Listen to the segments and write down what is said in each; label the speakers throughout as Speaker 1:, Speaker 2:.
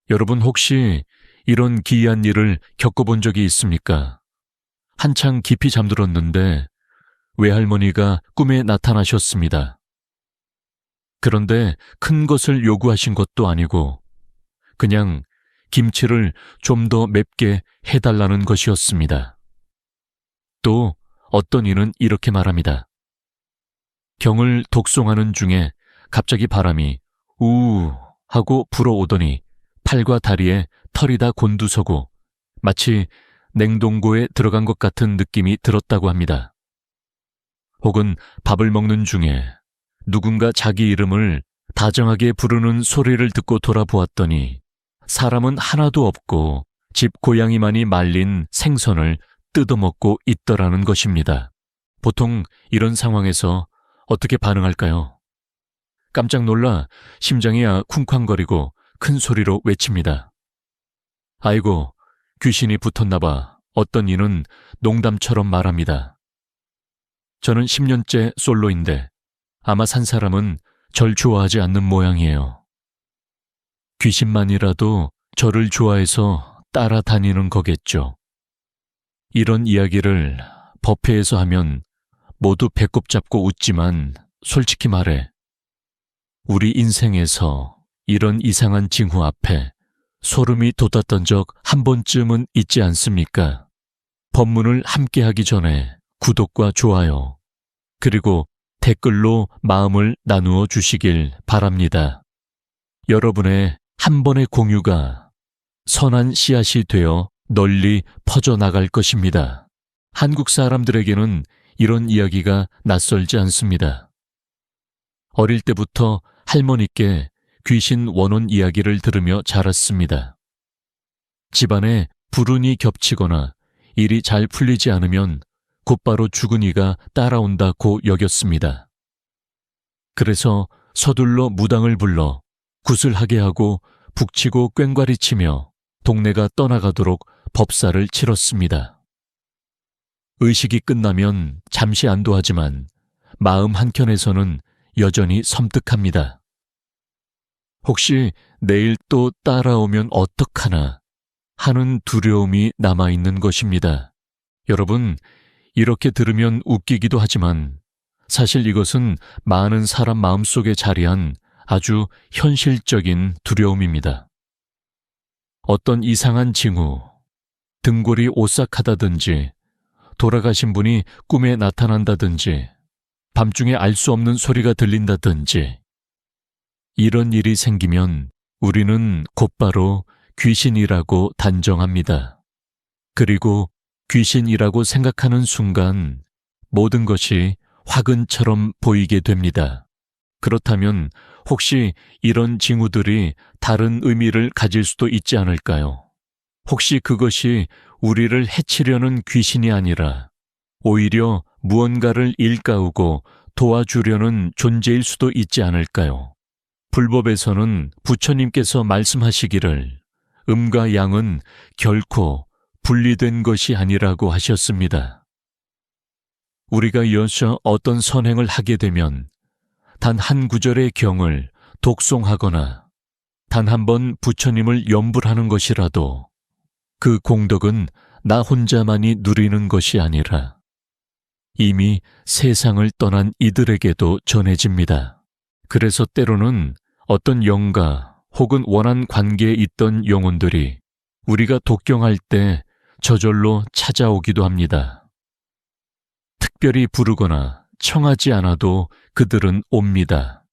Speaker 1: 여러분 혹시 이런 기이한 일을 겪어본 적이 있습니까? 한창 깊이 잠들었는데 외할머니가 꿈에 나타나셨습니다. 그런데 큰 것을 요구하신 것도 아니고 그냥 김치를 좀 더 맵게 해달라는 것이었습니다. 또 어떤 이는 이렇게 말합니다. 경을 독송하는 중에 갑자기 바람이 우 하고 불어오더니 팔과 다리에 털이 다 곤두서고 마치 냉동고에 들어간 것 같은 느낌이 들었다고 합니다. 혹은 밥을 먹는 중에 누군가 자기 이름을 다정하게 부르는 소리를 듣고 돌아보았더니 사람은 하나도 없고 집 고양이만이 말린 생선을 뜯어먹고 있더라는 것입니다. 보통 이런 상황에서 어떻게 반응할까요? 깜짝 놀라 심장이 쿵쾅거리고 큰 소리로 외칩니다. 아이고, 귀신이 붙었나봐. 어떤 이는 농담처럼 말합니다. 저는 10년째 솔로인데 아마 산 사람은 절 좋아하지 않는 모양이에요. 귀신만이라도 저를 좋아해서 따라다니는 거겠죠. 이런 이야기를 법회에서 하면 모두 배꼽 잡고 웃지만 솔직히 말해 우리 인생에서 이런 이상한 징후 앞에 소름이 돋았던 적 한 번쯤은 있지 않습니까? 법문을 함께 하기 전에 구독과 좋아요, 그리고 댓글로 마음을 나누어 주시길 바랍니다. 여러분의 한 번의 공유가 선한 씨앗이 되어 널리 퍼져나갈 것입니다. 한국 사람들에게는 이런 이야기가 낯설지 않습니다. 어릴 때부터 할머니께 귀신 원혼 이야기를 들으며 자랐습니다. 집안에 불운이 겹치거나 일이 잘 풀리지 않으면 곧바로 죽은 이가 따라온다고 여겼습니다. 그래서 서둘러 무당을 불러 굿을 하게 하고 북치고 꽹과리치며 동네가 떠나가도록 법사를 치렀습니다. 의식이 끝나면 잠시 안도하지만 마음 한켠에서는 여전히 섬뜩합니다. 혹시 내일 또 따라오면 어떡하나 하는 두려움이 남아있는 것입니다. 여러분, 이렇게 들으면 웃기기도 하지만 사실 이것은 많은 사람 마음속에 자리한 아주 현실적인 두려움입니다. 어떤 이상한 징후, 등골이 오싹하다든지 돌아가신 분이 꿈에 나타난다든지 밤중에 알 수 없는 소리가 들린다든지 이런 일이 생기면 우리는 곧바로 귀신이라고 단정합니다. 그리고 귀신이라고 생각하는 순간 모든 것이 화근처럼 보이게 됩니다. 그렇다면 혹시 이런 징후들이 다른 의미를 가질 수도 있지 않을까요? 혹시 그것이 우리를 해치려는 귀신이 아니라 오히려 무언가를 일깨우고 도와주려는 존재일 수도 있지 않을까요? 불법에서는 부처님께서 말씀하시기를 음과 양은 결코 분리된 것이 아니라고 하셨습니다. 우리가 이어서 어떤 선행을 하게 되면 단 한 구절의 경을 독송하거나 단 한 번 부처님을 염불하는 것이라도 그 공덕은 나 혼자만이 누리는 것이 아니라 이미 세상을 떠난 이들에게도 전해집니다. 그래서 때로는 어떤 영가 혹은 원한 관계에 있던 영혼들이 우리가 독경할 때 저절로 찾아오기도 합니다. 특별히 부르거나 청하지 않아도 그들은 옵니다.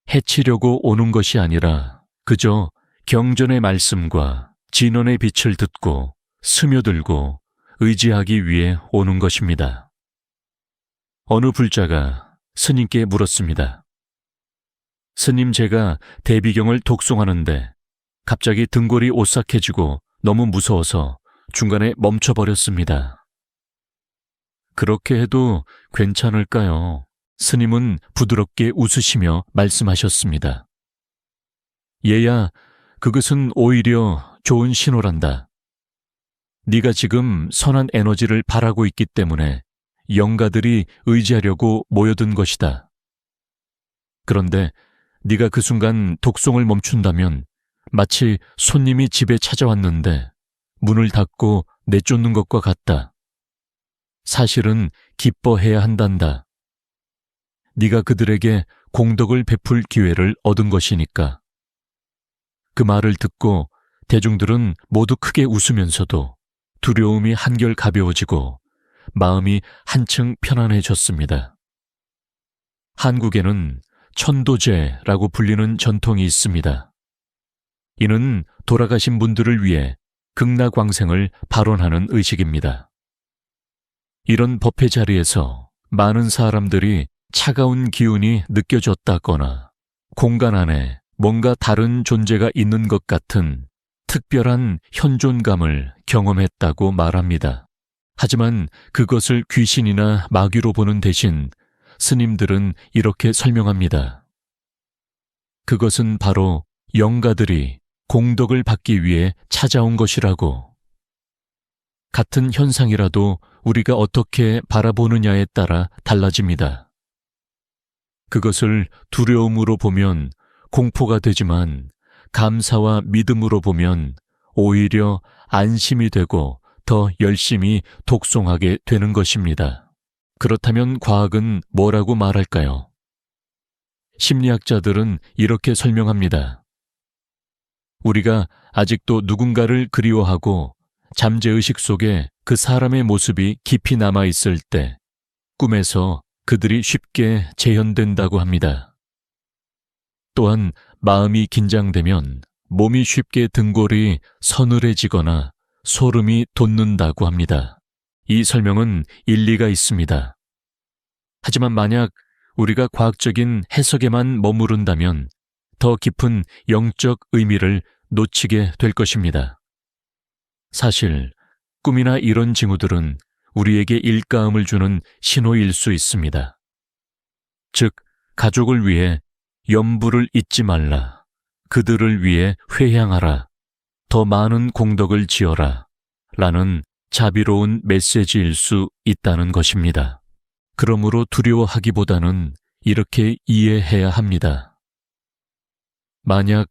Speaker 1: 해치려고 오는 것이 아니라 그저 경전의 말씀과 진언의 빛을 듣고 스며들고 의지하기 위해 오는 것입니다. 어느 불자가 스님께 물었습니다. 스님, 제가 대비경을 독송하는데 갑자기 등골이 오싹해지고 너무 무서워서 중간에 멈춰버렸습니다. 그렇게 해도 괜찮을까요? 스님은 부드럽게 웃으시며 말씀하셨습니다. 얘야, 그것은 오히려 좋은 신호란다. 네가 지금 선한 에너지를 바라고 있기 때문에 영가들이 의지하려고 모여든 것이다. 그런데 네가 그 순간 독송을 멈춘다면 마치 손님이 집에 찾아왔는데 문을 닫고 내쫓는 것과 같다. 사실은 기뻐해야 한단다. 네가 그들에게 공덕을 베풀 기회를 얻은 것이니까. 그 말을 듣고 대중들은 모두 크게 웃으면서도 두려움이 한결 가벼워지고 마음이 한층 편안해졌습니다. 한국에는 천도제라고 불리는 전통이 있습니다. 이는 돌아가신 분들을 위해 극락왕생을 발언하는 의식입니다. 이런 법회 자리에서 많은 사람들이 차가운 기운이 느껴졌다거나 공간 안에 뭔가 다른 존재가 있는 것 같은 특별한 현존감을 경험했다고 말합니다. 하지만 그것을 귀신이나 마귀로 보는 대신 스님들은 이렇게 설명합니다. 그것은 바로 영가들이 공덕을 받기 위해 찾아온 것이라고. 같은 현상이라도 우리가 어떻게 바라보느냐에 따라 달라집니다. 그것을 두려움으로 보면 공포가 되지만 감사와 믿음으로 보면 오히려 안심이 되고 더 열심히 독송하게 되는 것입니다. 그렇다면 과학은 뭐라고 말할까요? 심리학자들은 이렇게 설명합니다. 우리가 아직도 누군가를 그리워하고 잠재의식 속에 그 사람의 모습이 깊이 남아있을 때 꿈에서 그들이 쉽게 재현된다고 합니다. 또한 마음이 긴장되면 몸이 쉽게 등골이 서늘해지거나 소름이 돋는다고 합니다. 이 설명은 일리가 있습니다. 하지만 만약 우리가 과학적인 해석에만 머무른다면 더 깊은 영적 의미를 놓치게 될 것입니다. 사실 꿈이나 이런 징후들은 우리에게 일가음을 주는 신호일 수 있습니다. 즉, 가족을 위해 염불을 잊지 말라, 그들을 위해 회향하라, 더 많은 공덕을 지어라 라는 자비로운 메시지일 수 있다는 것입니다. 그러므로 두려워하기보다는 이렇게 이해해야 합니다. 만약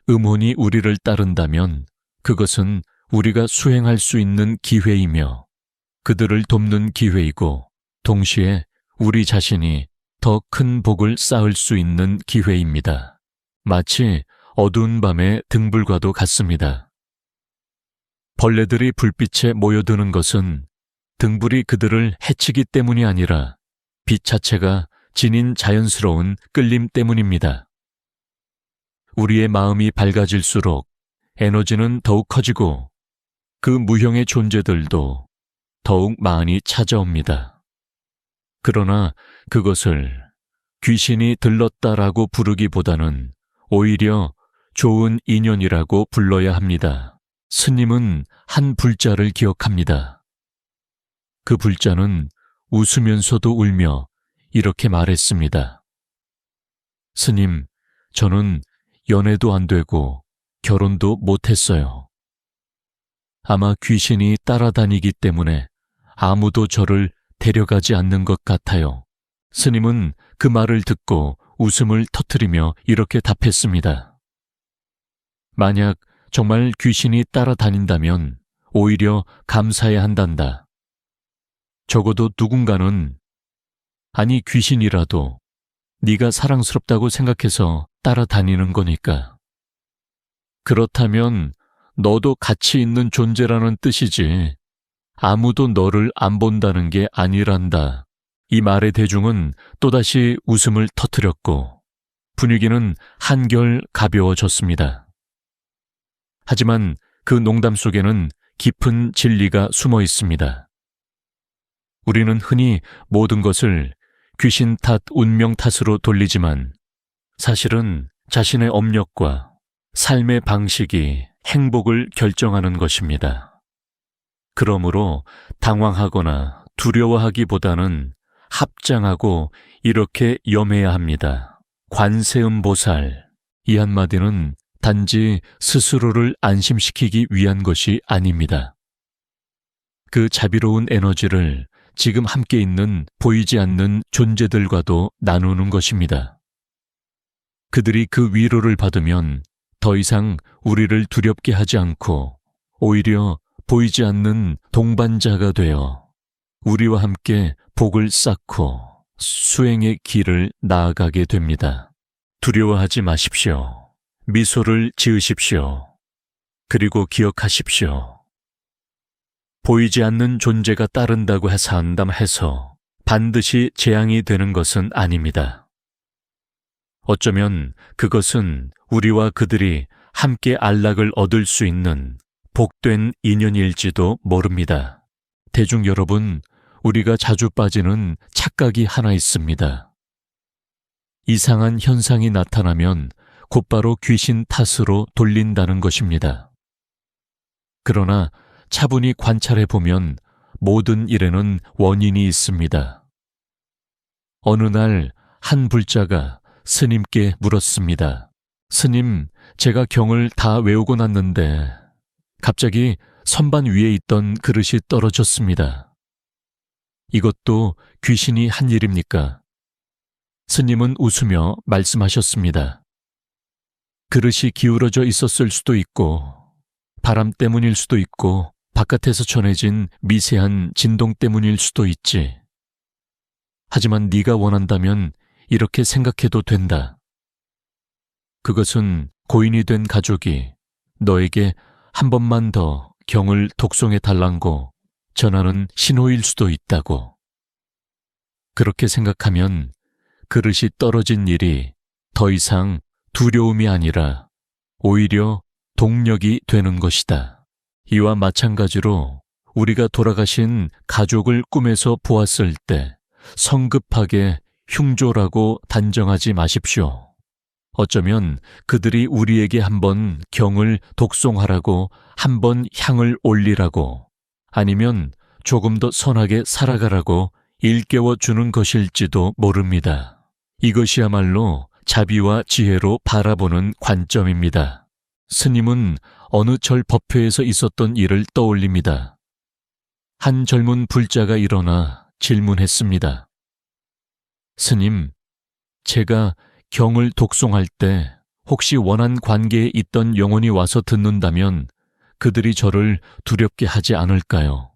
Speaker 1: 음혼이 우리를 따른다면 그것은 우리가 수행할 수 있는 기회이며 그들을 돕는 기회이고 동시에 우리 자신이 더 큰 복을 쌓을 수 있는 기회입니다. 마치 어두운 밤의 등불과도 같습니다. 벌레들이 불빛에 모여드는 것은 등불이 그들을 해치기 때문이 아니라 빛 자체가 지닌 자연스러운 끌림 때문입니다. 우리의 마음이 밝아질수록 에너지는 더욱 커지고 그 무형의 존재들도 더욱 많이 찾아옵니다. 그러나 그것을 귀신이 들렀다라고 부르기보다는 오히려 좋은 인연이라고 불러야 합니다. 스님은 한 불자를 기억합니다. 그 불자는 웃으면서도 울며 이렇게 말했습니다. 스님, 저는 연애도 안 되고 결혼도 못했어요. 아마 귀신이 따라다니기 때문에 아무도 저를 데려가지 않는 것 같아요. 스님은 그 말을 듣고 웃음을 터뜨리며 이렇게 답했습니다. 만약 정말 귀신이 따라다닌다면 오히려 감사해야 한단다. 적어도 누군가는, 아니 귀신이라도 네가 사랑스럽다고 생각해서 따라다니는 거니까. 그렇다면 너도 가치 있는 존재라는 뜻이지 아무도 너를 안 본다는 게 아니란다. 이 말에 대중은 또다시 웃음을 터뜨렸고 분위기는 한결 가벼워졌습니다. 하지만 그 농담 속에는 깊은 진리가 숨어 있습니다. 우리는 흔히 모든 것을 귀신 탓, 운명 탓으로 돌리지만 사실은 자신의 업력과 삶의 방식이 행복을 결정하는 것입니다. 그러므로 당황하거나 두려워하기보다는 합장하고 이렇게 염해야 합니다. 관세음보살, 이 한마디는 단지 스스로를 안심시키기 위한 것이 아닙니다. 그 자비로운 에너지를 지금 함께 있는 보이지 않는 존재들과도 나누는 것입니다. 그들이 그 위로를 받으면 더 이상 우리를 두렵게 하지 않고 오히려 보이지 않는 동반자가 되어 우리와 함께 복을 쌓고 수행의 길을 나아가게 됩니다. 두려워하지 마십시오. 미소를 지으십시오. 그리고 기억하십시오. 보이지 않는 존재가 따른다고 해서 반드시 재앙이 되는 것은 아닙니다. 어쩌면 그것은 우리와 그들이 함께 안락을 얻을 수 있는 복된 인연일지도 모릅니다. 대중 여러분, 우리가 자주 빠지는 착각이 하나 있습니다. 이상한 현상이 나타나면 곧바로 귀신 탓으로 돌린다는 것입니다. 그러나 차분히 관찰해 보면 모든 일에는 원인이 있습니다. 어느 날 한 불자가 스님께 물었습니다. 스님, 제가 경을 다 외우고 났는데 갑자기 선반 위에 있던 그릇이 떨어졌습니다. 이것도 귀신이 한 일입니까? 스님은 웃으며 말씀하셨습니다. 그릇이 기울어져 있었을 수도 있고 바람 때문일 수도 있고 바깥에서 전해진 미세한 진동 때문일 수도 있지. 하지만 네가 원한다면 이렇게 생각해도 된다. 그것은 고인이 된 가족이 너에게 한 번만 더 경을 독송해 달라고 전하는 신호일 수도 있다고. 그렇게 생각하면 그릇이 떨어진 일이 더 이상 두려움이 아니라 오히려 동력이 되는 것이다. 이와 마찬가지로 우리가 돌아가신 가족을 꿈에서 보았을 때 성급하게 흉조라고 단정하지 마십시오. 어쩌면 그들이 우리에게 한번 경을 독송하라고, 한번 향을 올리라고, 아니면 조금 더 선하게 살아가라고 일깨워 주는 것일지도 모릅니다. 이것이야말로 자비와 지혜로 바라보는 관점입니다. 스님은 어느 절 법회에서 있었던 일을 떠올립니다. 한 젊은 불자가 일어나 질문했습니다. 스님, 제가 경을 독송할 때 혹시 원한 관계에 있던 영혼이 와서 듣는다면 그들이 저를 두렵게 하지 않을까요?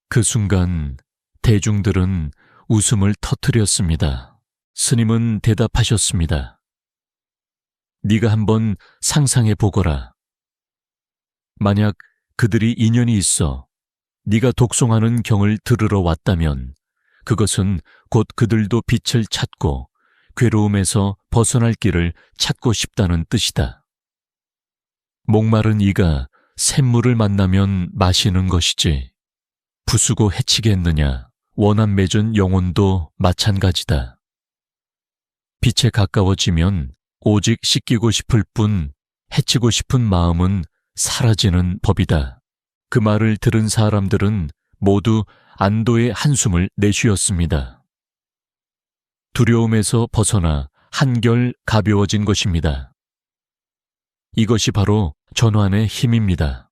Speaker 1: 그 순간 대중들은 웃음을 터뜨렸습니다. 스님은 대답하셨습니다. 네가 한번 상상해 보거라. 만약 그들이 인연이 있어 네가 독송하는 경을 들으러 왔다면 그것은 곧 그들도 빛을 찾고 괴로움에서 벗어날 길을 찾고 싶다는 뜻이다. 목마른 이가 샘물을 만나면 마시는 것이지 부수고 해치겠느냐. 원한 맺은 영혼도 마찬가지다. 빛에 가까워지면 오직 씻기고 싶을 뿐 해치고 싶은 마음은 사라지는 법이다. 그 말을 들은 사람들은 모두 안도의 한숨을 내쉬었습니다. 두려움에서 벗어나 한결 가벼워진 것입니다. 이것이 바로 전환의 힘입니다.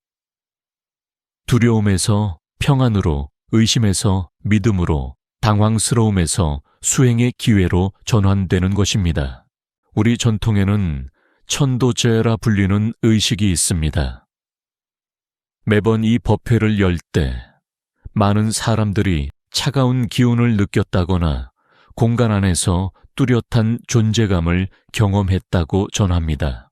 Speaker 1: 두려움에서 평안으로, 의심에서 믿음으로, 당황스러움에서 수행의 기회로 전환되는 것입니다. 우리 전통에는 천도제라 불리는 의식이 있습니다. 매번 이 법회를 열 때 많은 사람들이 차가운 기운을 느꼈다거나 공간 안에서 뚜렷한 존재감을 경험했다고 전합니다.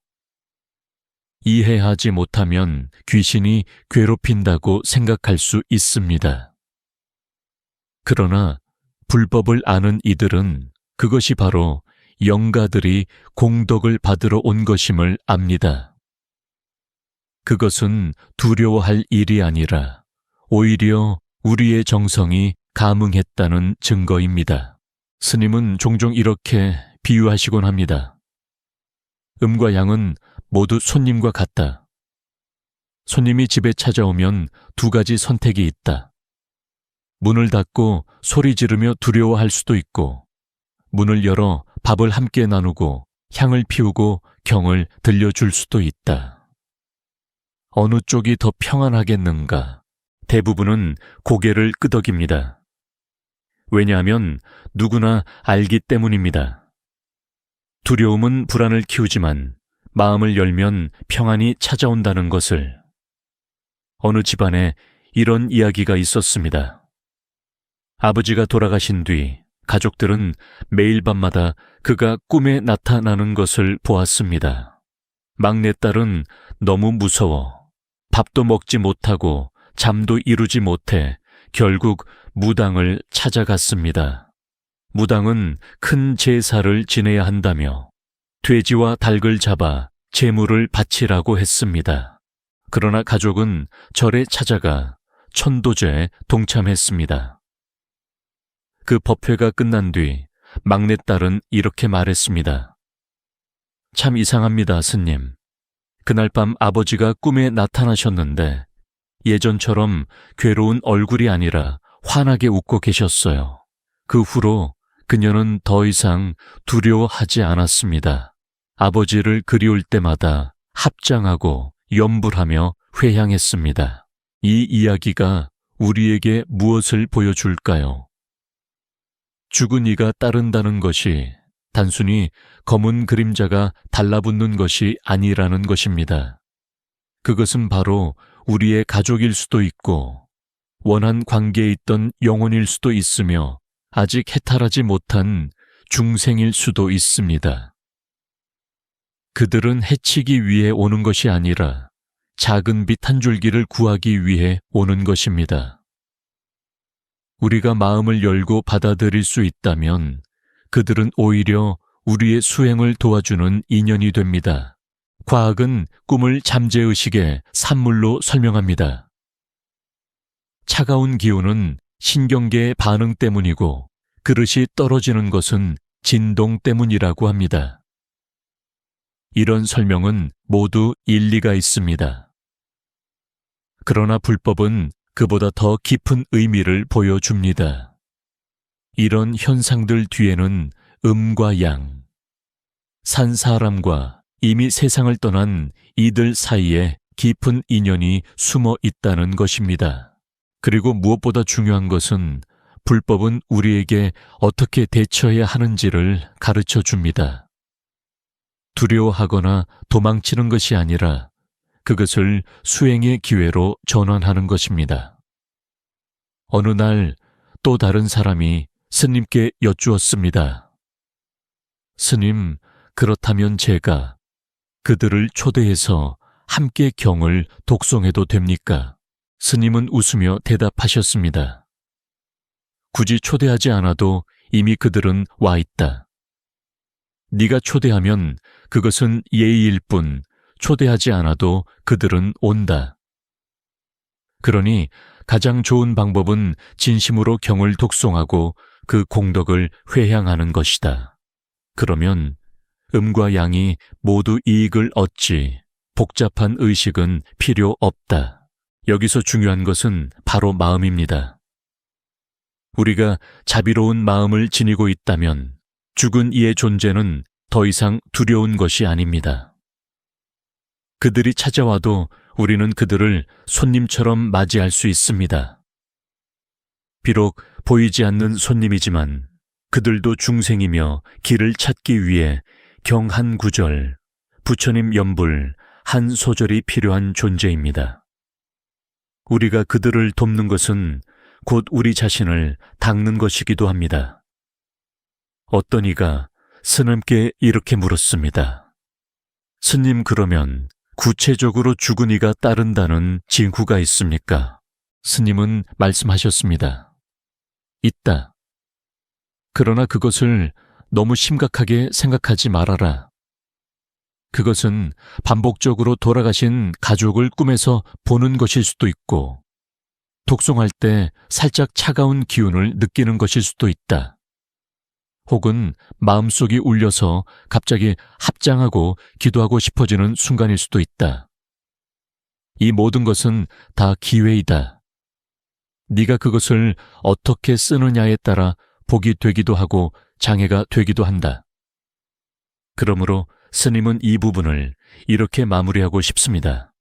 Speaker 1: 이해하지 못하면 귀신이 괴롭힌다고 생각할 수 있습니다. 그러나 불법을 아는 이들은 그것이 바로 영가들이 공덕을 받으러 온 것임을 압니다. 그것은 두려워할 일이 아니라 오히려 우리의 정성이 감응했다는 증거입니다. 스님은 종종 이렇게 비유하시곤 합니다. 음과 양은 모두 손님과 같다. 손님이 집에 찾아오면 두 가지 선택이 있다. 문을 닫고 소리 지르며 두려워할 수도 있고, 문을 열어 밥을 함께 나누고 향을 피우고 경을 들려줄 수도 있다. 어느 쪽이 더 평안하겠는가? 대부분은 고개를 끄덕입니다. 왜냐하면 누구나 알기 때문입니다. 두려움은 불안을 키우지만 마음을 열면 평안이 찾아온다는 것을. 어느 집안에 이런 이야기가 있었습니다. 아버지가 돌아가신 뒤 가족들은 매일 밤마다 그가 꿈에 나타나는 것을 보았습니다. 막내딸은 너무 무서워 밥도 먹지 못하고 잠도 이루지 못해 결국 무당을 찾아갔습니다. 무당은 큰 제사를 지내야 한다며 돼지와 닭을 잡아 제물을 바치라고 했습니다. 그러나 가족은 절에 찾아가 천도제에 동참했습니다. 그 법회가 끝난 뒤 막내딸은 이렇게 말했습니다. 참 이상합니다, 스님. 그날 밤 아버지가 꿈에 나타나셨는데 예전처럼 괴로운 얼굴이 아니라 환하게 웃고 계셨어요. 그 후로 그녀는 더 이상 두려워하지 않았습니다. 아버지를 그리울 때마다 합장하고 염불하며 회향했습니다. 이 이야기가 우리에게 무엇을 보여줄까요? 죽은 이가 따른다는 것이 단순히 검은 그림자가 달라붙는 것이 아니라는 것입니다. 그것은 바로 우리의 가족일 수도 있고 원한 관계에 있던 영혼일 수도 있으며 아직 해탈하지 못한 중생일 수도 있습니다. 그들은 해치기 위해 오는 것이 아니라 작은 빛 한 줄기를 구하기 위해 오는 것입니다. 우리가 마음을 열고 받아들일 수 있다면 그들은 오히려 우리의 수행을 도와주는 인연이 됩니다. 과학은 꿈을 잠재의식의 산물로 설명합니다. 차가운 기운은 신경계의 반응 때문이고 그릇이 떨어지는 것은 진동 때문이라고 합니다. 이런 설명은 모두 일리가 있습니다. 그러나 불법은 그보다 더 깊은 의미를 보여줍니다. 이런 현상들 뒤에는 음과 양, 산 사람과 이미 세상을 떠난 이들 사이에 깊은 인연이 숨어 있다는 것입니다. 그리고 무엇보다 중요한 것은 불법은 우리에게 어떻게 대처해야 하는지를 가르쳐 줍니다. 두려워하거나 도망치는 것이 아니라 그것을 수행의 기회로 전환하는 것입니다. 어느 날 또 다른 사람이 스님께 여쭈었습니다. 스님, 그렇다면 제가 그들을 초대해서 함께 경을 독송해도 됩니까? 스님은 웃으며 대답하셨습니다. 굳이 초대하지 않아도 이미 그들은 와 있다. 네가 초대하면 그것은 예의일 뿐 초대하지 않아도 그들은 온다. 그러니 가장 좋은 방법은 진심으로 경을 독송하고 그 공덕을 회향하는 것이다. 그러면 음과 양이 모두 이익을 얻지 복잡한 의식은 필요 없다. 여기서 중요한 것은 바로 마음입니다. 우리가 자비로운 마음을 지니고 있다면 죽은 이의 존재는 더 이상 두려운 것이 아닙니다. 그들이 찾아와도 우리는 그들을 손님처럼 맞이할 수 있습니다. 비록 보이지 않는 손님이지만 그들도 중생이며 길을 찾기 위해 경 한 구절, 부처님 연불 한 소절이 필요한 존재입니다. 우리가 그들을 돕는 것은 곧 우리 자신을 닦는 것이기도 합니다. 어떤 이가 스님께 이렇게 물었습니다. 스님, 그러면 구체적으로 죽은 이가 따른다는 징후가 있습니까? 스님은 말씀하셨습니다. 있다. 그러나 그것을 너무 심각하게 생각하지 말아라. 그것은 반복적으로 돌아가신 가족을 꿈에서 보는 것일 수도 있고, 독송할 때 살짝 차가운 기운을 느끼는 것일 수도 있다. 혹은 마음속이 울려서 갑자기 합장하고 기도하고 싶어지는 순간일 수도 있다. 이 모든 것은 다 기회이다. 네가 그것을 어떻게 쓰느냐에 따라 복이 되기도 하고 장애가 되기도 한다. 그러므로 스님은 이 부분을 이렇게 마무리하고 싶습니다.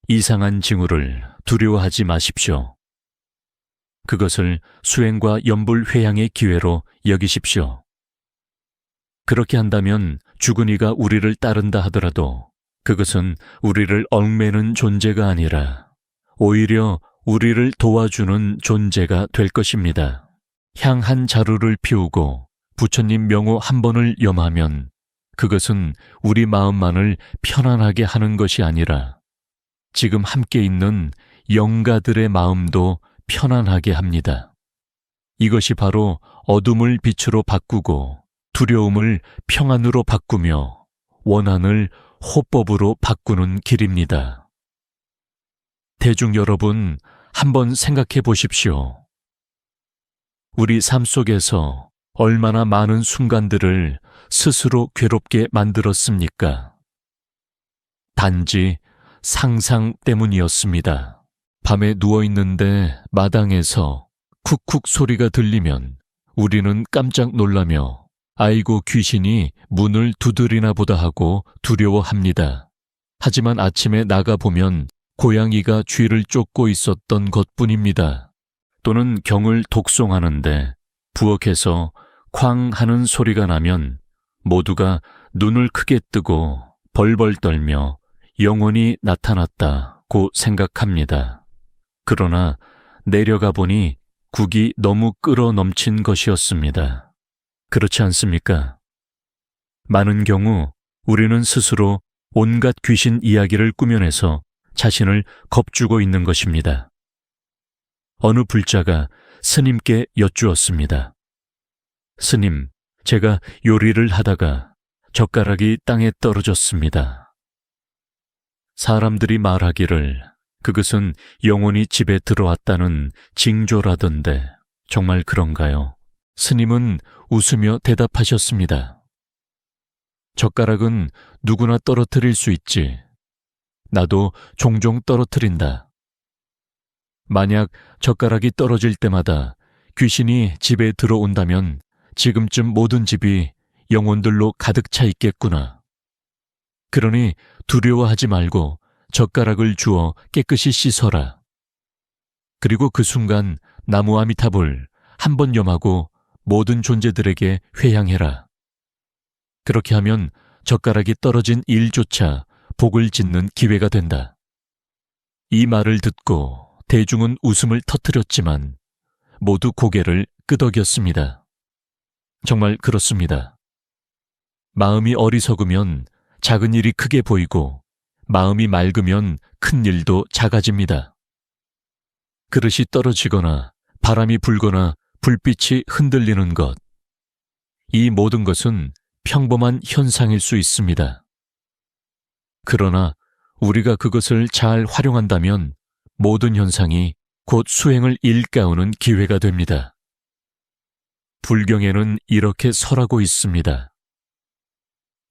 Speaker 1: 이상한 징후를 두려워하지 마십시오. 그것을 수행과 연불 회향의 기회로 여기십시오. 그렇게 한다면 죽은 이가 우리를 따른다 하더라도 그것은 우리를 얽매는 존재가 아니라 오히려 우리를 도와주는 존재가 될 것입니다. 향 한 자루를 피우고 부처님 명호 한 번을 염하면 그것은 우리 마음만을 편안하게 하는 것이 아니라 지금 함께 있는 영가들의 마음도 편안하게 합니다. 이것이 바로 어둠을 빛으로 바꾸고 두려움을 평안으로 바꾸며 원한을 호법으로 바꾸는 길입니다. 대중 여러분, 한번 생각해 보십시오. 우리 삶 속에서 얼마나 많은 순간들을 스스로 괴롭게 만들었습니까? 단지 상상 때문이었습니다. 밤에 누워있는데 마당에서 쿡쿡 소리가 들리면 우리는 깜짝 놀라며 아이고 귀신이 문을 두드리나 보다 하고 두려워합니다. 하지만 아침에 나가보면 고양이가 쥐를 쫓고 있었던 것뿐입니다. 또는 경을 독송하는데 부엌에서 쾅 하는 소리가 나면 모두가 눈을 크게 뜨고 벌벌 떨며 영혼이 나타났다고 생각합니다. 그러나 내려가 보니 국이 너무 끓어 넘친 것이었습니다. 그렇지 않습니까? 많은 경우 우리는 스스로 온갖 귀신 이야기를 꾸며내서 자신을 겁주고 있는 것입니다. 어느 불자가 스님께 여쭈었습니다. 스님, 제가 요리를 하다가 젓가락이 땅에 떨어졌습니다. 사람들이 말하기를 그것은 영혼이 집에 들어왔다는 징조라던데 정말 그런가요? 스님은 웃으며 대답하셨습니다. 젓가락은 누구나 떨어뜨릴 수 있지. 나도 종종 떨어뜨린다. 만약 젓가락이 떨어질 때마다 귀신이 집에 들어온다면 지금쯤 모든 집이 영혼들로 가득 차 있겠구나. 그러니 두려워하지 말고 젓가락을 주워 깨끗이 씻어라. 그리고 그 순간 나무 아미타불 한 번 염하고 모든 존재들에게 회향해라. 그렇게 하면 젓가락이 떨어진 일조차 복을 짓는 기회가 된다. 이 말을 듣고 대중은 웃음을 터뜨렸지만 모두 고개를 끄덕였습니다. 정말 그렇습니다. 마음이 어리석으면 작은 일이 크게 보이고 마음이 맑으면 큰 일도 작아집니다. 그릇이 떨어지거나 바람이 불거나 불빛이 흔들리는 것, 이 모든 것은 평범한 현상일 수 있습니다. 그러나 우리가 그것을 잘 활용한다면 모든 현상이 곧 수행을 일깨우는 기회가 됩니다. 불경에는 이렇게 설하고 있습니다.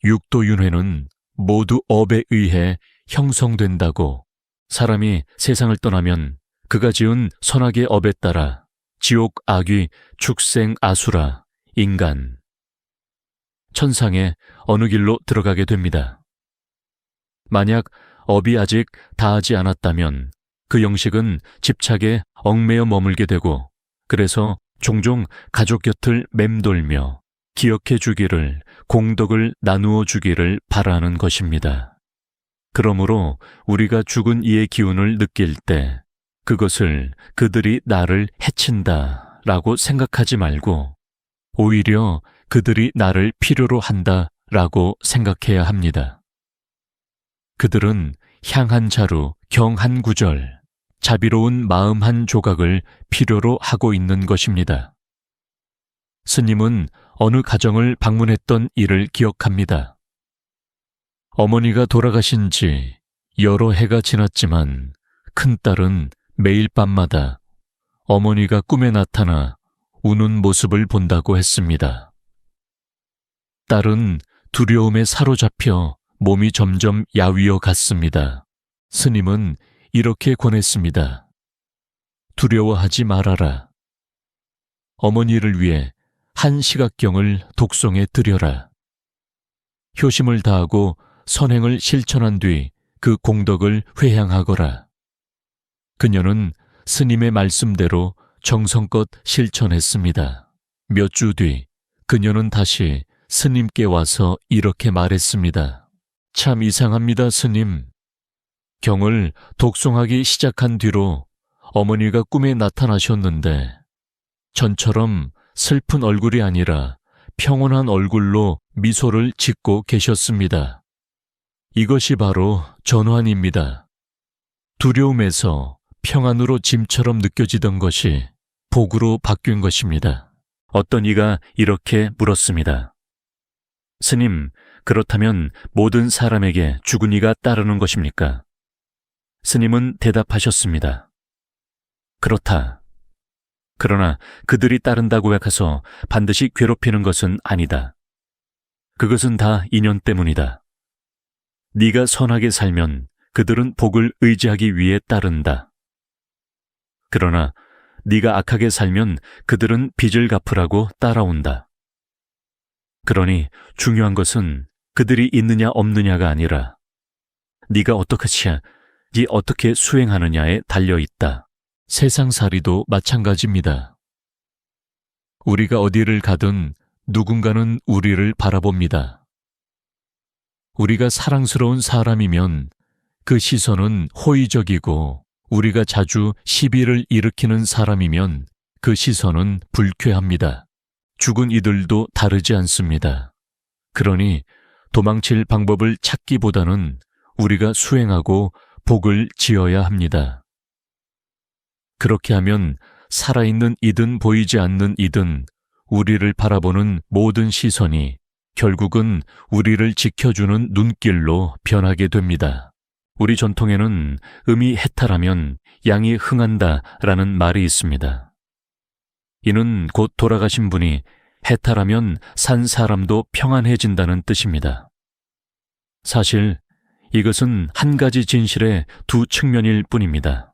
Speaker 1: 육도윤회는 모두 업에 의해 형성된다고. 사람이 세상을 떠나면 그가 지은 선악의 업에 따라 지옥, 악귀, 축생, 아수라, 인간, 천상에 어느 길로 들어가게 됩니다. 만약 업이 아직 다하지 않았다면 그 영식은 집착에 얽매여 머물게 되고 그래서 종종 가족 곁을 맴돌며 기억해 주기를, 공덕을 나누어 주기를 바라는 것입니다. 그러므로 우리가 죽은 이의 기운을 느낄 때 그것을 그들이 나를 해친다 라고 생각하지 말고 오히려 그들이 나를 필요로 한다 라고 생각해야 합니다. 그들은 향 한 자루, 경 한 구절, 자비로운 마음 한 조각을 필요로 하고 있는 것입니다. 스님은 어느 가정을 방문했던 일을 기억합니다. 어머니가 돌아가신 지 여러 해가 지났지만 큰딸은 매일 밤마다 어머니가 꿈에 나타나 우는 모습을 본다고 했습니다. 딸은 두려움에 사로잡혀 몸이 점점 야위어 갔습니다. 스님은 이렇게 권했습니다. 두려워하지 말아라. 어머니를 위해 한 시각경을 독송에 드려라. 효심을 다하고 선행을 실천한 뒤 그 공덕을 회향하거라. 그녀는 스님의 말씀대로 정성껏 실천했습니다. 몇 주 뒤 그녀는 다시 스님께 와서 이렇게 말했습니다. 참 이상합니다, 스님. 경을 독송하기 시작한 뒤로 어머니가 꿈에 나타나셨는데 전처럼 슬픈 얼굴이 아니라 평온한 얼굴로 미소를 짓고 계셨습니다. 이것이 바로 전환입니다. 두려움에서 평안으로 짐처럼 느껴지던 것이 복으로 바뀐 것입니다. 어떤 이가 이렇게 물었습니다. 스님, 그렇다면 모든 사람에게 죽은 이가 따르는 것입니까? 스님은 대답하셨습니다. 그렇다. 그러나 그들이 따른다고 해서 반드시 괴롭히는 것은 아니다. 그것은 다 인연 때문이다. 네가 선하게 살면 그들은 복을 의지하기 위해 따른다. 그러나 네가 악하게 살면 그들은 빚을 갚으라고 따라온다. 그러니 중요한 것은 그들이 있느냐 없느냐가 아니라 네가 어떻게 수행하느냐에 달려있다. 세상살이도 마찬가지입니다. 우리가 어디를 가든 누군가는 우리를 바라봅니다. 우리가 사랑스러운 사람이면 그 시선은 호의적이고 우리가 자주 시비를 일으키는 사람이면 그 시선은 불쾌합니다. 죽은 이들도 다르지 않습니다. 그러니 도망칠 방법을 찾기보다는 우리가 수행하고 복을 지어야 합니다. 그렇게 하면 살아있는 이든 보이지 않는 이든 우리를 바라보는 모든 시선이 결국은 우리를 지켜주는 눈길로 변하게 됩니다. 우리 전통에는 음이 해탈하면 양이 흥한다라는 말이 있습니다. 이는 곧 돌아가신 분이 해탈하면 산 사람도 평안해진다는 뜻입니다. 사실 이것은 한 가지 진실의 두 측면일 뿐입니다.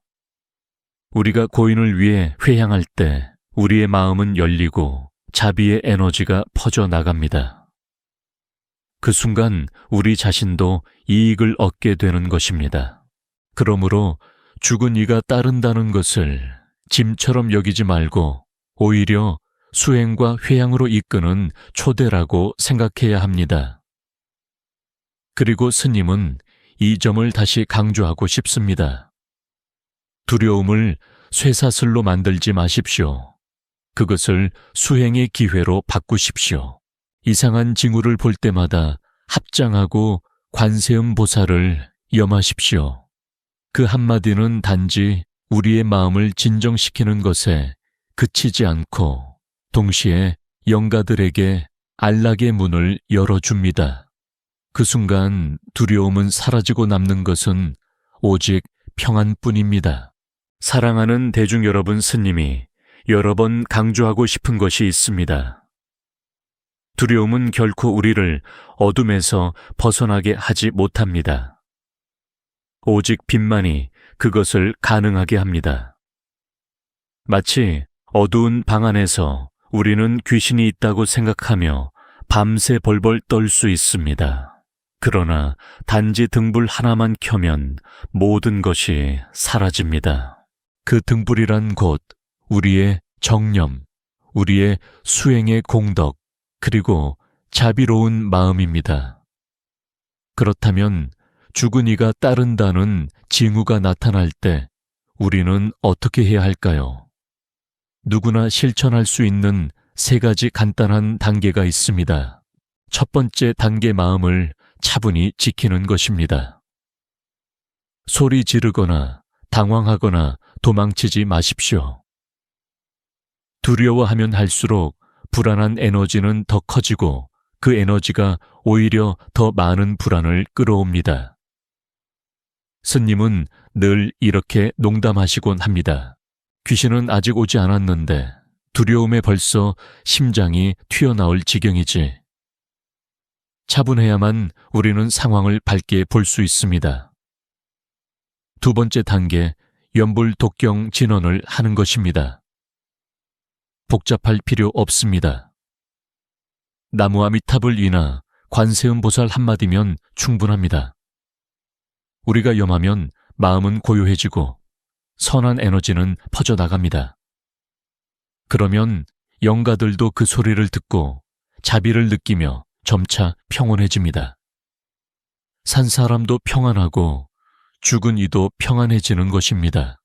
Speaker 1: 우리가 고인을 위해 회향할 때 우리의 마음은 열리고 자비의 에너지가 퍼져나갑니다. 그 순간 우리 자신도 이익을 얻게 되는 것입니다. 그러므로 죽은 이가 따른다는 것을 짐처럼 여기지 말고 오히려 수행과 회향으로 이끄는 초대라고 생각해야 합니다. 그리고 스님은 이 점을 다시 강조하고 싶습니다. 두려움을 쇠사슬로 만들지 마십시오. 그것을 수행의 기회로 바꾸십시오. 이상한 징후를 볼 때마다 합장하고 관세음 보살을 염하십시오. 그 한마디는 단지 우리의 마음을 진정시키는 것에 그치지 않고 동시에 영가들에게 안락의 문을 열어줍니다. 그 순간 두려움은 사라지고 남는 것은 오직 평안뿐입니다. 사랑하는 대중 여러분, 스님이 여러 번 강조하고 싶은 것이 있습니다. 두려움은 결코 우리를 어둠에서 벗어나게 하지 못합니다. 오직 빛만이 그것을 가능하게 합니다. 마치 어두운 방 안에서 우리는 귀신이 있다고 생각하며 밤새 벌벌 떨 수 있습니다. 그러나 단지 등불 하나만 켜면 모든 것이 사라집니다. 그 등불이란 곧 우리의 정념, 우리의 수행의 공덕, 그리고 자비로운 마음입니다. 그렇다면 죽은 이가 따른다는 징후가 나타날 때 우리는 어떻게 해야 할까요? 누구나 실천할 수 있는 3가지 간단한 단계가 있습니다. 첫 번째 단계 마음을 차분히 지키는 것입니다. 소리 지르거나 당황하거나 도망치지 마십시오. 두려워하면 할수록 불안한 에너지는 더 커지고 그 에너지가 오히려 더 많은 불안을 끌어옵니다. 스님은 늘 이렇게 농담하시곤 합니다. 귀신은 아직 오지 않았는데 두려움에 벌써 심장이 튀어나올 지경이지. 차분해야만 우리는 상황을 밝게 볼 수 있습니다. 두 번째 단계, 연불독경 진언을 하는 것입니다. 복잡할 필요 없습니다. 나무 아미타불 이나 관세음 보살 한마디면 충분합니다. 우리가 염하면 마음은 고요해지고 선한 에너지는 퍼져나갑니다. 그러면 영가들도 그 소리를 듣고 자비를 느끼며 점차 평온해집니다. 산 사람도 평안하고 죽은 이도 평안해지는 것입니다.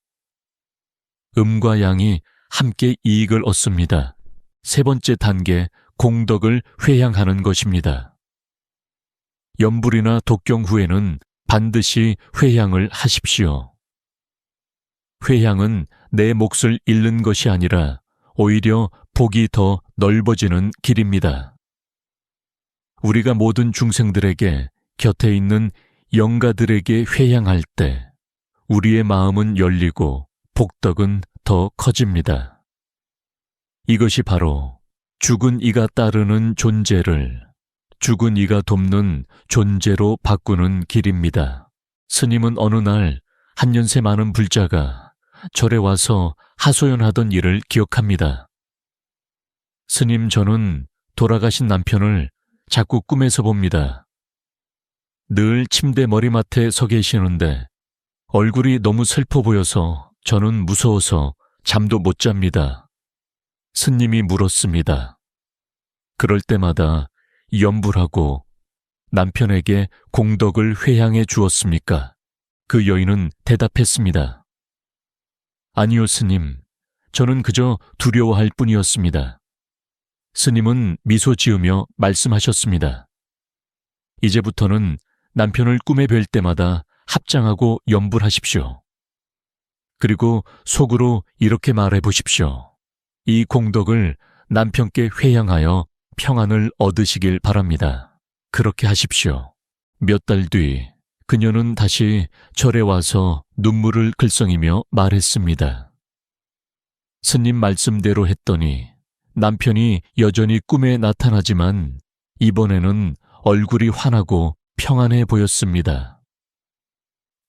Speaker 1: 음과 양이 함께 이익을 얻습니다. 세 번째 단계, 공덕을 회향하는 것입니다. 염불이나 독경 후에는 반드시 회향을 하십시오. 회향은 내 몫을 잃는 것이 아니라 오히려 복이 더 넓어지는 길입니다. 우리가 모든 중생들에게 곁에 있는 영가들에게 회향할 때 우리의 마음은 열리고 복덕은 더 커집니다. 이것이 바로 죽은 이가 따르는 존재를 죽은 이가 돕는 존재로 바꾸는 길입니다. 스님은 어느 날 한 연세 많은 불자가 절에 와서 하소연하던 일을 기억합니다. 스님, 저는 돌아가신 남편을 자꾸 꿈에서 봅니다. 늘 침대 머리맡에 서 계시는데 얼굴이 너무 슬퍼 보여서 저는 무서워서 잠도 못 잡니다. 스님이 물었습니다. 그럴 때마다 염불하고 남편에게 공덕을 회향해 주었습니까? 그 여인은 대답했습니다. 아니요, 스님. 저는 그저 두려워할 뿐이었습니다. 스님은 미소 지으며 말씀하셨습니다. 이제부터는 남편을 꿈에 뵐 때마다 합장하고 염불하십시오. 그리고 속으로 이렇게 말해 보십시오. 이 공덕을 남편께 회향하여 평안을 얻으시길 바랍니다. 그렇게 하십시오. 몇 달 뒤 그녀는 다시 절에 와서 눈물을 글썽이며 말했습니다. 스님 말씀대로 했더니 남편이 여전히 꿈에 나타나지만 이번에는 얼굴이 환하고 평안해 보였습니다.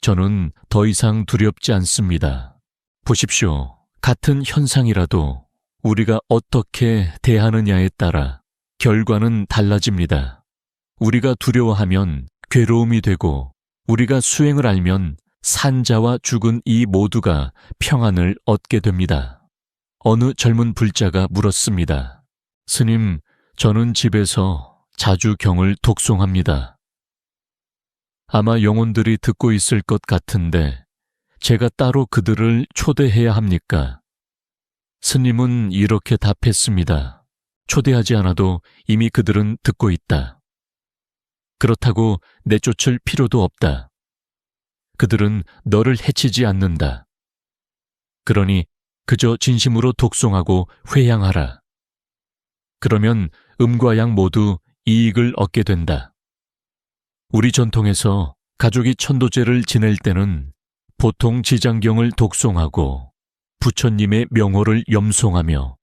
Speaker 1: 저는 더 이상 두렵지 않습니다. 보십시오. 같은 현상이라도 우리가 어떻게 대하느냐에 따라 결과는 달라집니다. 우리가 두려워하면 괴로움이 되고 우리가 수행을 알면 산자와 죽은 이 모두가 평안을 얻게 됩니다. 어느 젊은 불자가 물었습니다. 스님, 저는 집에서 자주 경을 독송합니다. 아마 영혼들이 듣고 있을 것 같은데 제가 따로 그들을 초대해야 합니까? 스님은 이렇게 답했습니다. 초대하지 않아도 이미 그들은 듣고 있다. 그렇다고 내쫓을 필요도 없다. 그들은 너를 해치지 않는다. 그러니 그저 진심으로 독송하고 회향하라. 그러면 음과 양 모두 이익을 얻게 된다. 우리 전통에서 가족이 천도제를 지낼 때는 보통 지장경을 독송하고 부처님의 명호를 염송하며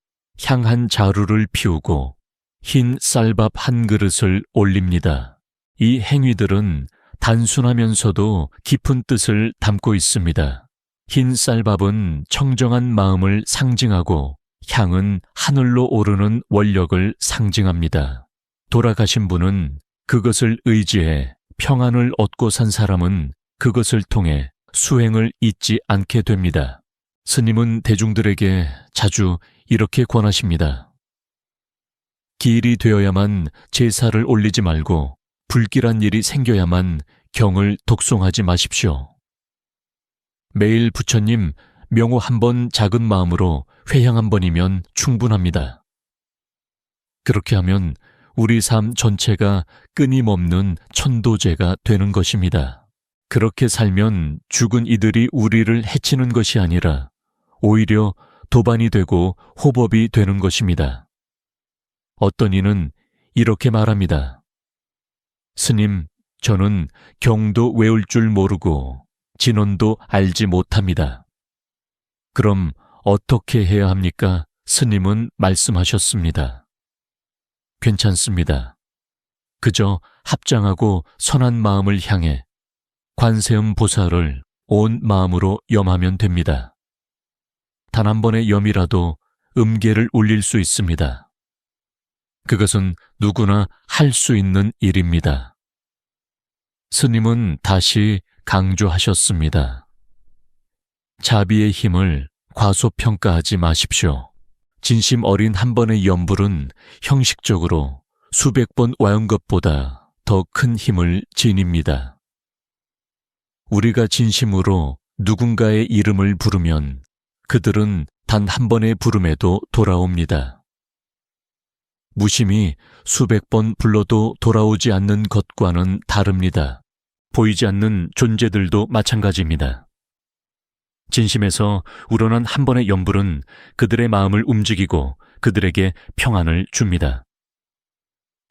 Speaker 1: 향 한 자루를 피우고 흰 쌀밥 한 그릇을 올립니다. 이 행위들은 단순하면서도 깊은 뜻을 담고 있습니다. 흰 쌀밥은 청정한 마음을 상징하고 향은 하늘로 오르는 원력을 상징합니다. 돌아가신 분은 그것을 의지해 평안을 얻고 산 사람은 그것을 통해 수행을 잊지 않게 됩니다. 스님은 대중들에게 자주 이렇게 권하십니다. 기일이 되어야만 제사를 올리지 말고 불길한 일이 생겨야만 경을 독송하지 마십시오. 매일 부처님 명호 한 번 작은 마음으로 회향 한 번이면 충분합니다. 그렇게 하면 우리 삶 전체가 끊임없는 천도제가 되는 것입니다. 그렇게 살면 죽은 이들이 우리를 해치는 것이 아니라 오히려 도반이 되고 호법이 되는 것입니다. 어떤 이는 이렇게 말합니다. 스님, 저는 경도 외울 줄 모르고 진언도 알지 못합니다. 그럼 어떻게 해야 합니까? 스님은 말씀하셨습니다. 괜찮습니다. 그저 합장하고 선한 마음을 향해 관세음 보살을 온 마음으로 염하면 됩니다. 단 한 번의 염이라도 음계를 울릴 수 있습니다. 그것은 누구나 할 수 있는 일입니다. 스님은 다시 강조하셨습니다. 자비의 힘을 과소평가하지 마십시오. 진심 어린 한 번의 염불은 형식적으로 수백 번 와연 것보다 더 큰 힘을 지닙니다. 우리가 진심으로 누군가의 이름을 부르면 그들은 단 한 번의 부름에도 돌아옵니다. 무심히 수백 번 불러도 돌아오지 않는 것과는 다릅니다. 보이지 않는 존재들도 마찬가지입니다. 진심에서 우러난 한 번의 연불은 그들의 마음을 움직이고 그들에게 평안을 줍니다.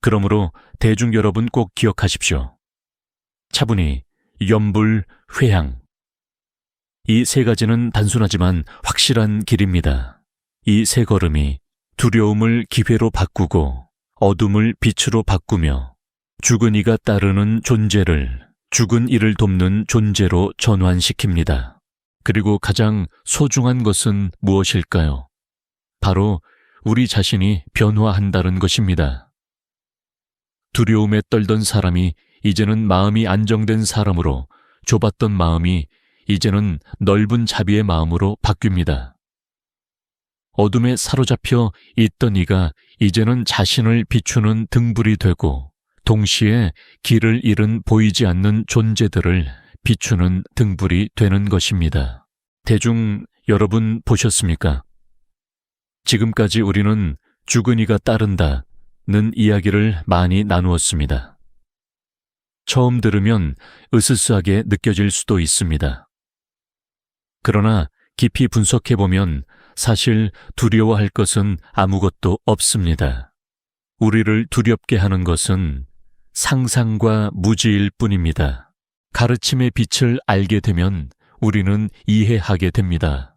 Speaker 1: 그러므로 대중 여러분 꼭 기억하십시오. 차분히, 연불, 회향. 이 세 가지는 단순하지만 확실한 길입니다. 이 세 걸음이 두려움을 기회로 바꾸고 어둠을 빛으로 바꾸며 죽은 이가 따르는 존재를 죽은 이를 돕는 존재로 전환시킵니다. 그리고 가장 소중한 것은 무엇일까요? 바로 우리 자신이 변화한다는 것입니다. 두려움에 떨던 사람이 이제는 마음이 안정된 사람으로, 좁았던 마음이 이제는 넓은 자비의 마음으로 바뀝니다. 어둠에 사로잡혀 있던 이가 이제는 자신을 비추는 등불이 되고, 동시에 길을 잃은 보이지 않는 존재들을 비추는 등불이 되는 것입니다. 대중 여러분 보셨습니까? 지금까지 우리는 죽은 이가 따른다는 이야기를 많이 나누었습니다. 처음 들으면 으스스하게 느껴질 수도 있습니다. 그러나 깊이 분석해보면 사실 두려워할 것은 아무것도 없습니다. 우리를 두렵게 하는 것은 상상과 무지일 뿐입니다. 가르침의 빛을 알게 되면 우리는 이해하게 됩니다.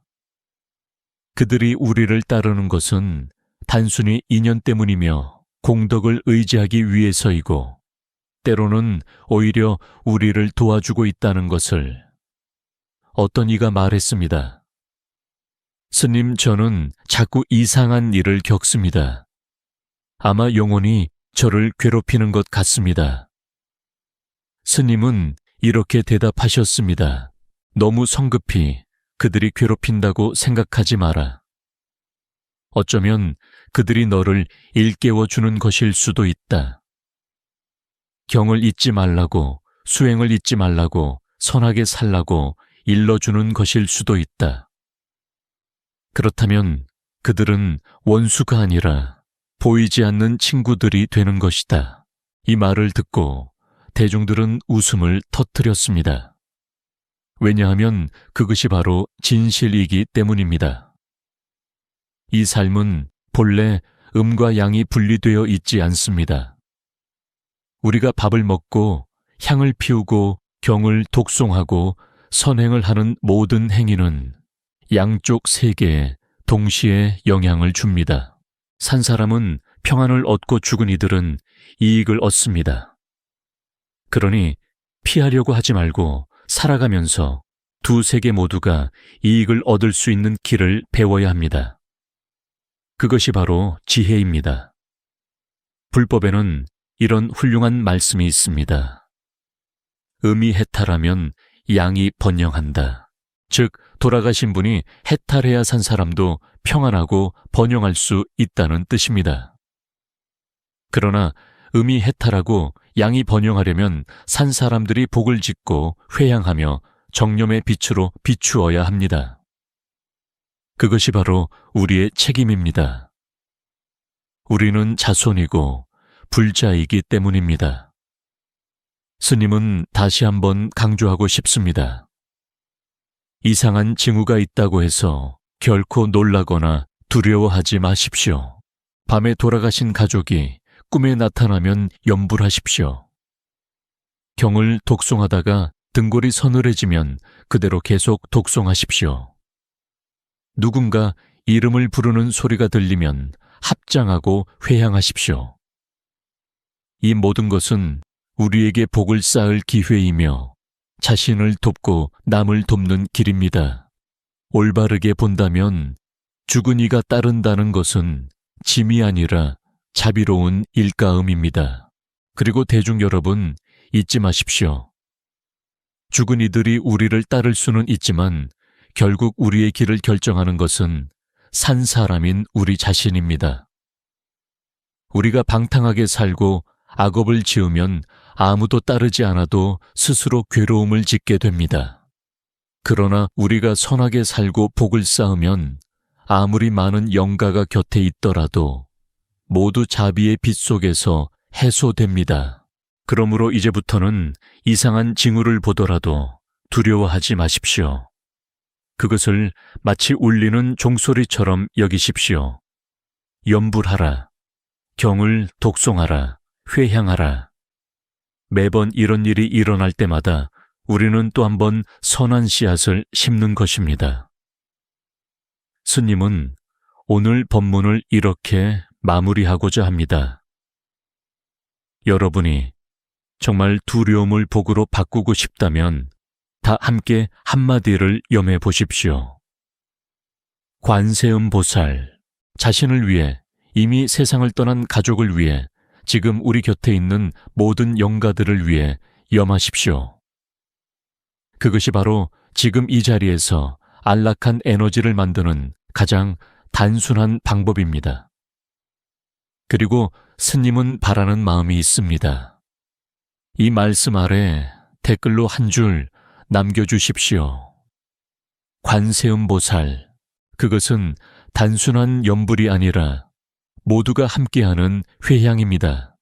Speaker 1: 그들이 우리를 따르는 것은 단순히 인연 때문이며 공덕을 의지하기 위해서이고, 때로는 오히려 우리를 도와주고 있다는 것을 어떤 이가 말했습니다. 스님, 저는 자꾸 이상한 일을 겪습니다. 아마 영혼이 저를 괴롭히는 것 같습니다. 스님은 이렇게 대답하셨습니다. 너무 성급히 그들이 괴롭힌다고 생각하지 마라. 어쩌면 그들이 너를 일깨워주는 것일 수도 있다. 경을 잊지 말라고, 수행을 잊지 말라고, 선하게 살라고 일러주는 것일 수도 있다. 그렇다면 그들은 원수가 아니라 보이지 않는 친구들이 되는 것이다. 이 말을 듣고 대중들은 웃음을 터뜨렸습니다. 왜냐하면 그것이 바로 진실이기 때문입니다. 이 삶은 본래 음과 양이 분리되어 있지 않습니다. 우리가 밥을 먹고 향을 피우고 경을 독송하고 선행을 하는 모든 행위는 양쪽 세계에 동시에 영향을 줍니다. 산 사람은 평안을 얻고 죽은 이들은 이익을 얻습니다. 그러니 피하려고 하지 말고 살아가면서 두 세계 모두가 이익을 얻을 수 있는 길을 배워야 합니다. 그것이 바로 지혜입니다. 불법에는 이런 훌륭한 말씀이 있습니다. 음이 해탈하면 양이 번영한다. 즉, 돌아가신 분이 해탈해야 산 사람도 평안하고 번영할 수 있다는 뜻입니다. 그러나 음이 해탈하고 양이 번영하려면 산 사람들이 복을 짓고 회향하며 정념의 빛으로 비추어야 합니다. 그것이 바로 우리의 책임입니다. 우리는 자손이고 불자이기 때문입니다. 스님은 다시 한번 강조하고 싶습니다. 이상한 징후가 있다고 해서 결코 놀라거나 두려워하지 마십시오. 밤에 돌아가신 가족이 꿈에 나타나면 염불하십시오. 경을 독송하다가 등골이 서늘해지면 그대로 계속 독송하십시오. 누군가 이름을 부르는 소리가 들리면 합장하고 회향하십시오. 이 모든 것은 우리에게 복을 쌓을 기회이며 자신을 돕고 남을 돕는 길입니다. 올바르게 본다면 죽은 이가 따른다는 것은 짐이 아니라 자비로운 일가음입니다. 그리고 대중 여러분, 잊지 마십시오. 죽은 이들이 우리를 따를 수는 있지만 결국 우리의 길을 결정하는 것은 산 사람인 우리 자신입니다. 우리가 방탕하게 살고 악업을 지으면 아무도 따르지 않아도 스스로 괴로움을 짓게 됩니다. 그러나 우리가 선하게 살고 복을 쌓으면 아무리 많은 영가가 곁에 있더라도 모두 자비의 빛 속에서 해소됩니다. 그러므로 이제부터는 이상한 징후를 보더라도 두려워하지 마십시오. 그것을 마치 울리는 종소리처럼 여기십시오. 염불하라. 경을 독송하라. 회향하라. 매번 이런 일이 일어날 때마다 우리는 또 한 번 선한 씨앗을 심는 것입니다. 스님은 오늘 법문을 이렇게 마무리하고자 합니다. 여러분이 정말 두려움을 복으로 바꾸고 싶다면 다 함께 한마디를 염해 보십시오. 관세음 보살, 자신을 위해 이미 세상을 떠난 가족을 위해 지금 우리 곁에 있는 모든 영가들을 위해 염하십시오. 그것이 바로 지금 이 자리에서 안락한 에너지를 만드는 가장 단순한 방법입니다. 그리고 스님은 바라는 마음이 있습니다. 이 말씀 아래 댓글로 한 줄 남겨주십시오. 관세음 보살, 그것은 단순한 염불이 아니라 모두가 함께하는 회향입니다.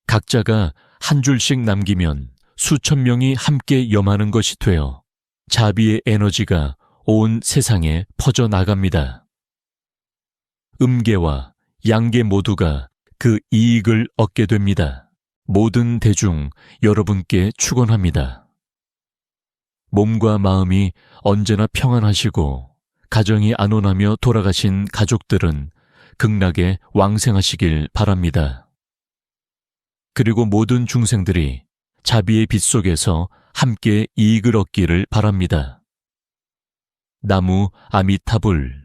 Speaker 1: 각자가 한 줄씩 남기면 수천 명이 함께 염하는 것이 되어 자비의 에너지가 온 세상에 퍼져나갑니다. 음계와 양계 모두가 그 이익을 얻게 됩니다. 모든 대중 여러분께 축원합니다. 몸과 마음이 언제나 평안하시고 가정이 안온하며 돌아가신 가족들은 극락에 왕생하시길 바랍니다. 그리고 모든 중생들이 자비의 빛 속에서 함께 이익을 얻기를 바랍니다. 나무 아미타불